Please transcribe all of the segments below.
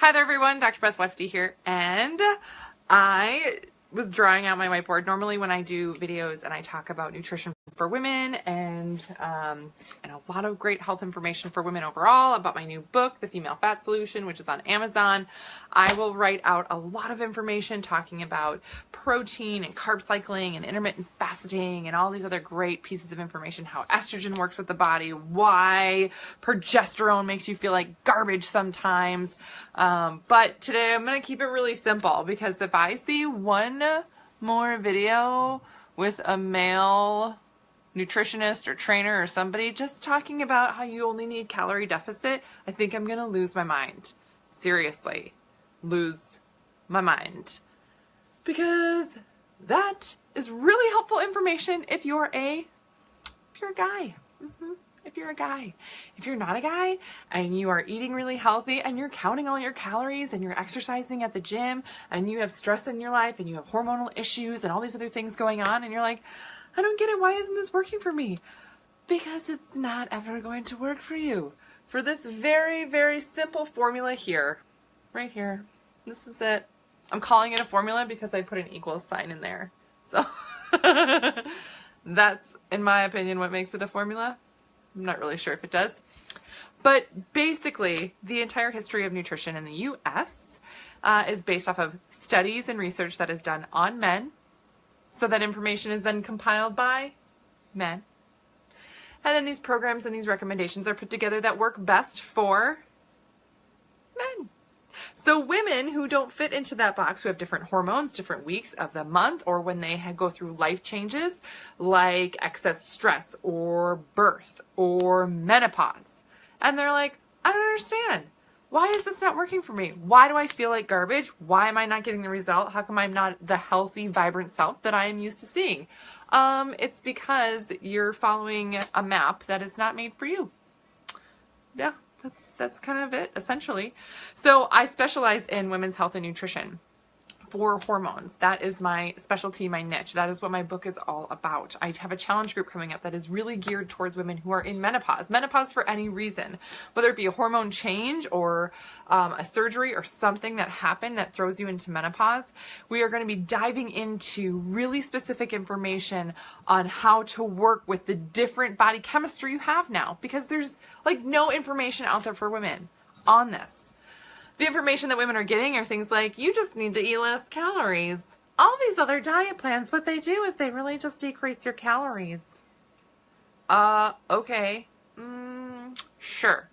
Hi there everyone, Dr. Beth Westy here, and I was drawing out my whiteboard. Normally when I do videos and I talk about nutrition for women and a lot of great health information for women overall about my new book, The Female Fat Solution, which is on Amazon, I will write out a lot of information talking about protein and carb cycling and intermittent fasting and all these other great pieces of information, how estrogen works with the body, why progesterone makes you feel like garbage sometimes. But today I'm going to keep it really simple, because if I see one more video with a male nutritionist or trainer or somebody just talking about how you only need calorie deficit, I think I'm going to lose my mind. Seriously, lose my mind. Because that is really helpful information if you're a guy. If you're a guy. If you're not a guy and you are eating really healthy and you're counting all your calories and you're exercising at the gym and you have stress in your life and you have hormonal issues and all these other things going on and you're like, I don't get it, why isn't this working for me? Because it's not ever going to work for you. For this very, very simple formula here, right here, this is it. I'm calling it a formula because I put an equal sign in there. So that's, in my opinion, what makes it a formula. I'm not really sure if it does. But basically, the entire history of nutrition in the U.S. Is based off of studies and research that is done on men. So that information is then compiled by men. And then these programs and these recommendations are put together that work best for men. So women who don't fit into that box, who have different hormones, different weeks of the month, or when they go through life changes like excess stress or birth or menopause, and they're like, I don't understand. Why is this not working for me? Why do I feel like garbage? Why am I not getting the result? How come I'm not the healthy, vibrant self that I am used to seeing? It's because you're following a map that is not made for you. Yeah. That's kind of it, essentially. So I specialize in women's health and nutrition for hormones. That is my specialty, my niche. That is what my book is all about. I have a challenge group coming up that is really geared towards women who are in menopause. Menopause for any reason, whether it be a hormone change or a surgery or something that happened that throws you into menopause. We are going to be diving into really specific information on how to work with the different body chemistry you have now, because there's like no information out there for women on this. The information that women are getting are things like, you just need to eat less calories. All these other diet plans, what they do is they really just decrease your calories. Okay. Sure.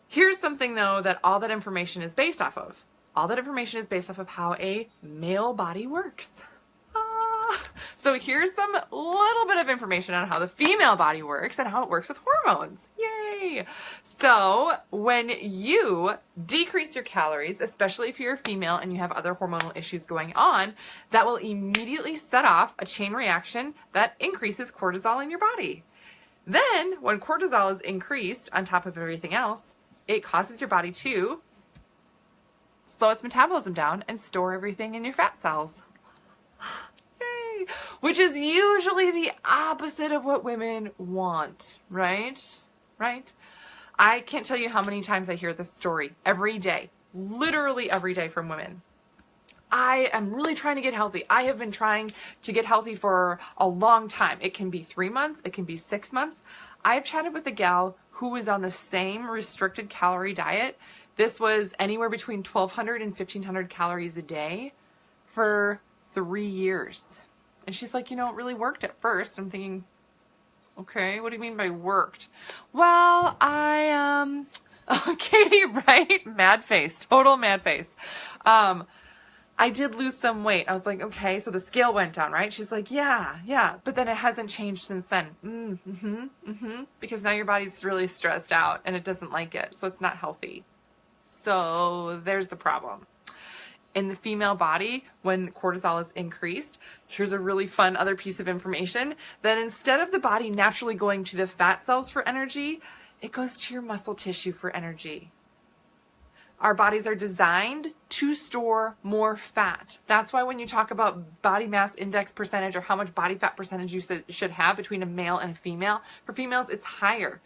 Here's something though that all that information is based off of. All that information is based off of how a male body works. So here's some little bit of information on how the female body works and how it works with hormones. Yay! So when you decrease your calories, especially if you're a female and you have other hormonal issues going on, that will immediately set off a chain reaction that increases cortisol in your body. Then when cortisol is increased on top of everything else, it causes your body to slow its metabolism down and store everything in your fat cells. Which is usually the opposite of what women want, right? Right? I can't tell you how many times I hear this story every day, literally every day from women. I am really trying to get healthy. I have been trying to get healthy for a long time. It can be 3 months. It can be 6 months. I've chatted with a gal who was on the same restricted calorie diet. This was anywhere between 1,200 and 1,500 calories a day for 3 years. And she's like, you know, it really worked at first. I'm thinking, okay, what do you mean by worked? Well, Katie, right? Mad face, total mad face. I did lose some weight. I was like, okay, so the scale went down, right? She's like, yeah, but then it hasn't changed since then. Because now your body's really stressed out and it doesn't like it, so it's not healthy. So there's the problem. In the female body, when cortisol is increased, here's a really fun other piece of information, that instead of the body naturally going to the fat cells for energy, it goes to your muscle tissue for energy. Our bodies are designed to store more fat. That's why when you talk about body mass index percentage or how much body fat percentage you should have between a male and a female, for females it's higher.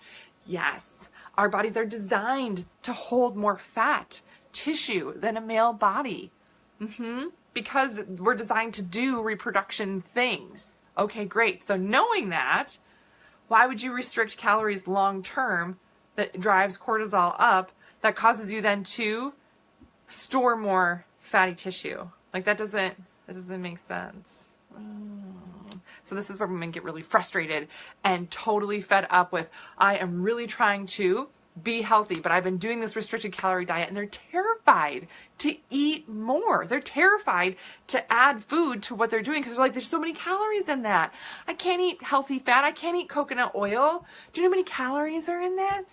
Yes, our bodies are designed to hold more fat, tissue than a male body. Because we're designed to do reproduction things. Okay, great. So knowing that, why would you restrict calories long term that drives cortisol up, that causes you then to store more fatty tissue? Like that doesn't make sense. So this is where women get really frustrated and totally fed up with, I am really trying to be healthy, but I've been doing this restricted calorie diet, and they're terrified to eat more. They're terrified to add food to what they're doing because they're like, there's so many calories in that. I can't eat healthy fat. I can't eat coconut oil. Do you know how many calories are in that?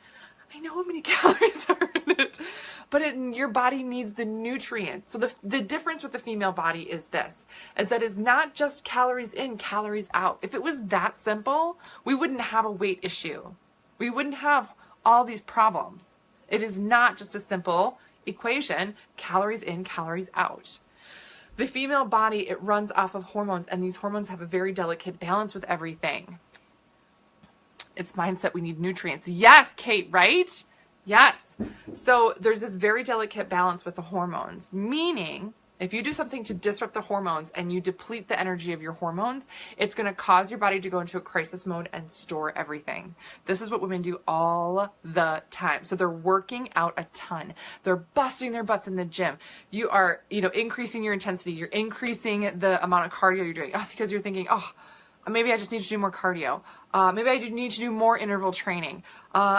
I know how many calories are in it, but your body needs the nutrients. So the difference with the female body is this, is that it's not just calories in, calories out. If it was that simple, we wouldn't have a weight issue. We wouldn't have all these problems. It is not just a simple equation, calories in, calories out. The female body, it runs off of hormones, and these hormones have a very delicate balance with everything. It's mindset, we need nutrients. Yes, Kate, right? Yes. So there's this very delicate balance with the hormones, meaning if you do something to disrupt the hormones and you deplete the energy of your hormones, it's going to cause your body to go into a crisis mode and store everything. This is what women do all the time. So they're working out a ton. They're busting their butts in the gym. You are, increasing your intensity. You're increasing the amount of cardio you're doing because you're thinking, maybe I just need to do more cardio. Maybe I need to do more interval training.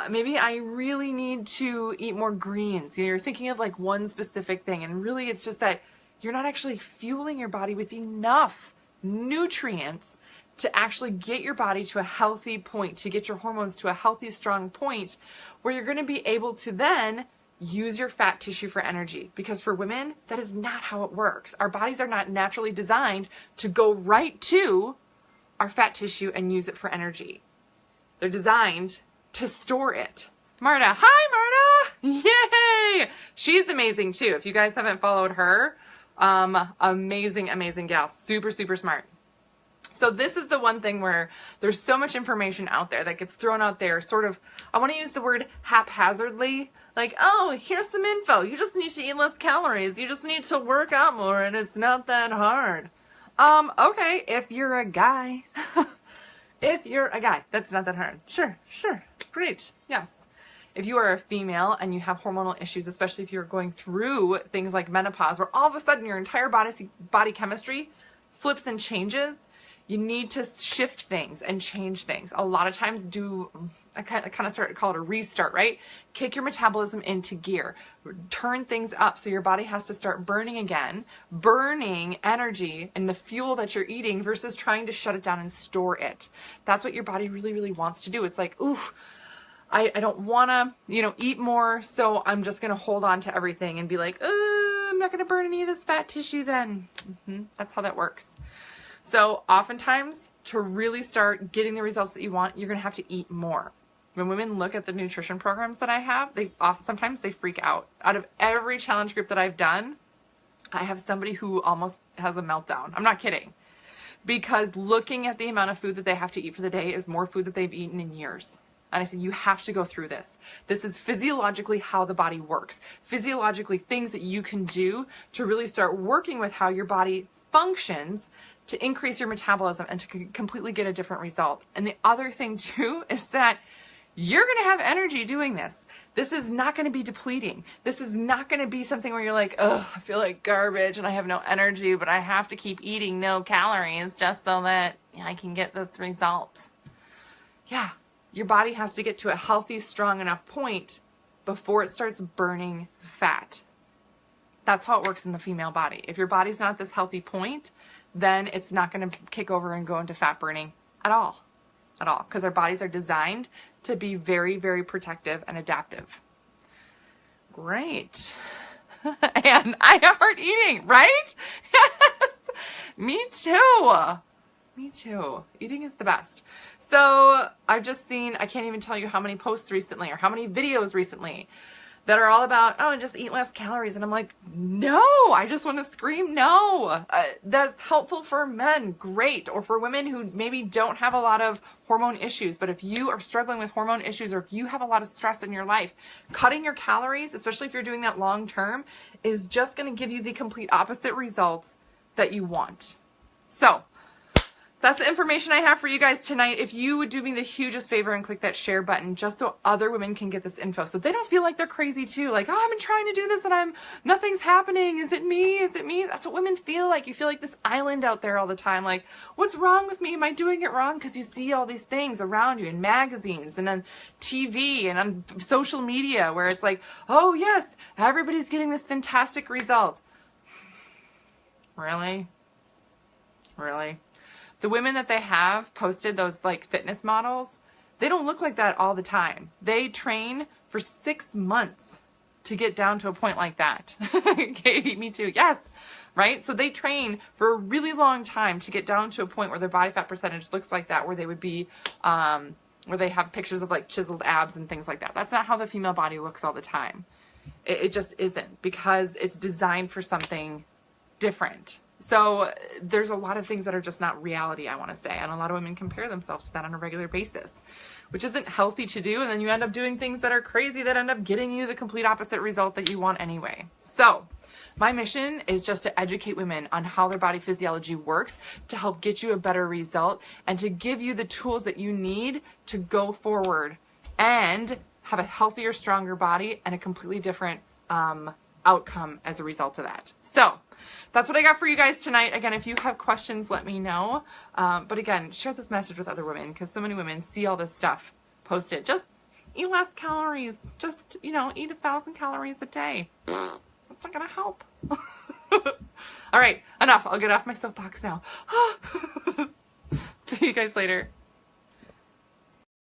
Maybe I really need to eat more greens. You're thinking of like one specific thing, and really it's just that you're not actually fueling your body with enough nutrients to actually get your body to a healthy point, to get your hormones to a healthy, strong point where you're going to be able to then use your fat tissue for energy. Because for women, that is not how it works. Our bodies are not naturally designed to go right to our fat tissue and use it for energy. They're designed to store it. Marta, hi Marta! Yay! She's amazing too. If you guys haven't followed her, amazing gal, super smart. So this is the one thing where there's so much information out there that gets thrown out there sort of, I want to use the word haphazardly, like, oh, here's some info. You just need to eat less calories. You just need to work out more and it's not that hard. Okay, if you're a guy, that's not that hard. Sure, great, yes. If you are a female and you have hormonal issues, especially if you're going through things like menopause, where all of a sudden your entire body chemistry flips and changes, you need to shift things and change things. A lot of times I kind of start to call it a restart, right? Kick your metabolism into gear. Turn things up so your body has to start burning again, burning energy and the fuel that you're eating versus trying to shut it down and store it. That's what your body really wants to do. It's like, ooh, I don't want to, eat more, so I'm just going to hold on to everything and be like, I'm not going to burn any of this fat tissue then. That's how that works. So oftentimes, to really start getting the results that you want, you're going to have to eat more. When women look at the nutrition programs that I have, sometimes they freak out. Out of every challenge group that I've done, I have somebody who almost has a meltdown. I'm not kidding. Because looking at the amount of food that they have to eat for the day is more food that they've eaten in years. And I said, you have to go through this. This is physiologically how the body works. Physiologically, things that you can do to really start working with how your body functions to increase your metabolism and to completely get a different result. And the other thing too is that you're going to have energy doing this. This is not going to be depleting. This is not going to be something where you're like, oh, I feel like garbage and I have no energy, but I have to keep eating no calories just so that I can get this result. Yeah. Your body has to get to a healthy, strong enough point before it starts burning fat. That's how it works in the female body. If your body's not at this healthy point, then it's not going to kick over and go into fat burning at all. Because our bodies are designed to be very protective and adaptive. Great. And I heart eating, right? Yes. Me too. Eating is the best. So I've just seen, I can't even tell you how many posts recently or how many videos recently that are all about, oh, just eat less calories. And I'm like, no, I just want to scream no. That's helpful for men, great. Or for women who maybe don't have a lot of hormone issues. But if you are struggling with hormone issues, or if you have a lot of stress in your life, cutting your calories, especially if you're doing that long term, is just going to give you the complete opposite results that you want. So that's the information I have for you guys tonight. If you would do me the hugest favor and click that share button just so other women can get this info, so they don't feel like they're crazy too. Like, oh, I've been trying to do this and nothing's happening. Is it me? Is it me? That's what women feel like. You feel like this island out there all the time. Like, what's wrong with me? Am I doing it wrong? Because you see all these things around you in magazines and on TV and on social media where it's like, oh yes, everybody's getting this fantastic result. Really? Really? The women that they have posted, those like fitness models, they don't look like that all the time. They train for 6 months to get down to a point like that. Katie, me too. Yes, right? So they train for a really long time to get down to a point where their body fat percentage looks like that, where they would be, where they have pictures of like chiseled abs and things like that. That's not how the female body looks all the time. It just isn't, because it's designed for something different. So there's a lot of things that are just not reality, I want to say. And a lot of women compare themselves to that on a regular basis, which isn't healthy to do. And then you end up doing things that are crazy that end up getting you the complete opposite result that you want anyway. So my mission is just to educate women on how their body physiology works, to help get you a better result, and to give you the tools that you need to go forward and have a healthier, stronger body and a completely different outcome as a result of that. So that's what I got for you guys tonight. Again, if you have questions, let me know. But again, share this message with other women, because so many women see all this stuff posted. Just eat less calories. Just, eat 1,000 calories a day. That's not going to help. All right, enough. I'll get off my soapbox now. See you guys later.